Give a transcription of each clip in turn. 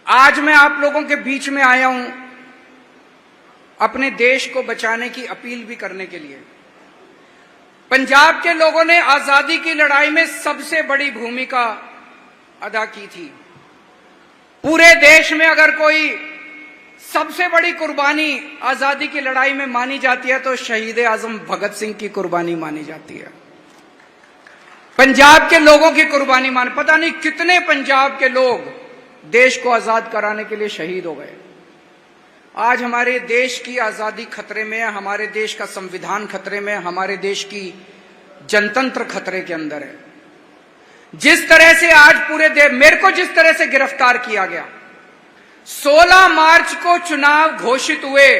आज मैं आप लोगों के बीच में आया हूं अपने देश को बचाने की अपील भी करने के लिए। पंजाब के लोगों ने आजादी की लड़ाई में सबसे बड़ी भूमिका अदा की थी। पूरे देश में अगर कोई सबसे बड़ी कुर्बानी आजादी की लड़ाई में मानी जाती है तो शहीद आजम भगत सिंह की कुर्बानी मानी जाती है। पंजाब के लोगों की कुर्बानी पता नहीं कितने पंजाब के लोग देश को आजाद कराने के लिए शहीद हो गए। आज हमारे देश की आजादी खतरे में है, हमारे देश का संविधान खतरे में है, हमारे देश की जनतंत्र खतरे के अंदर है। जिस तरह से आज पूरे देश मेरे को जिस तरह से गिरफ्तार किया गया, 16 मार्च को चुनाव घोषित हुए,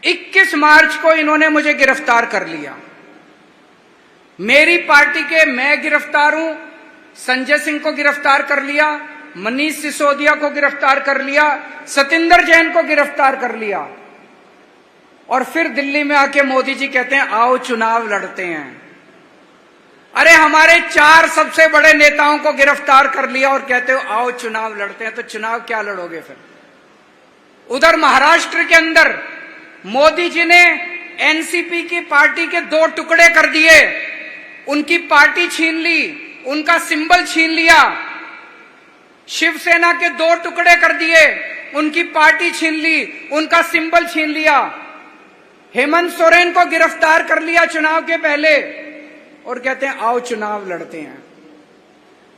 21 मार्च को इन्होंने मुझे गिरफ्तार कर लिया। मेरी पार्टी के मैं गिरफ्तार हूं, संजय सिंह को गिरफ्तार कर लिया, मनीष सिसोदिया को गिरफ्तार कर लिया, सतिंदर जैन को गिरफ्तार कर लिया, और फिर दिल्ली में आके मोदी जी कहते हैं आओ चुनाव लड़ते हैं। अरे हमारे 4 सबसे बड़े नेताओं को गिरफ्तार कर लिया और कहते हो आओ चुनाव लड़ते हैं, तो चुनाव क्या लड़ोगे फिर? उधर महाराष्ट्र के अंदर मोदी जी ने एनसीपी की पार्टी के 2 टुकड़े कर दिए, उनकी पार्टी छीन ली, उनका सिंबल छीन लिया। शिवसेना के 2 टुकड़े कर दिए, उनकी पार्टी छीन ली, उनका सिंबल छीन लिया। हेमंत सोरेन को गिरफ्तार कर लिया चुनाव के पहले और कहते हैं आओ चुनाव लड़ते हैं।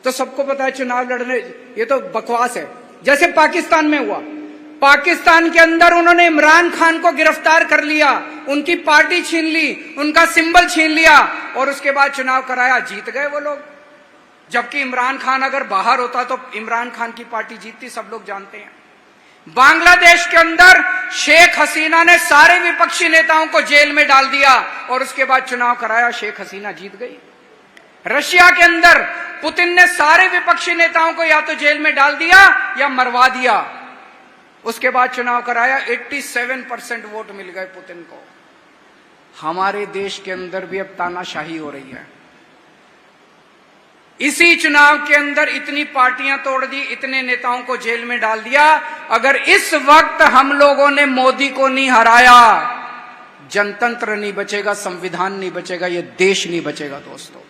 तो सबको पता है चुनाव लड़ने ये तो बकवास है। जैसे पाकिस्तान में हुआ, पाकिस्तान के अंदर उन्होंने इमरान खान को गिरफ्तार कर लिया, उनकी पार्टी छीन ली, उनका सिंबल छीन लिया और उसके बाद चुनाव कराया, जीत गए वो लोग। जबकि इमरान खान अगर बाहर होता तो इमरान खान की पार्टी जीतती, सब लोग जानते हैं। बांग्लादेश के अंदर शेख हसीना ने सारे विपक्षी नेताओं को जेल में डाल दिया और उसके बाद चुनाव कराया, शेख हसीना जीत गई। रशिया के अंदर पुतिन ने सारे विपक्षी नेताओं को या तो जेल में डाल दिया या मरवा दिया, उसके बाद चुनाव कराया, 87% वोट मिल गए पुतिन को। हमारे देश के अंदर भी अब तानाशाही हो रही है। इसी चुनाव के अंदर इतनी पार्टियां तोड़ दी, इतने नेताओं को जेल में डाल दिया। अगर इस वक्त हम लोगों ने मोदी को नहीं हराया, जनतंत्र नहीं बचेगा, संविधान नहीं बचेगा, ये देश नहीं बचेगा दोस्तों।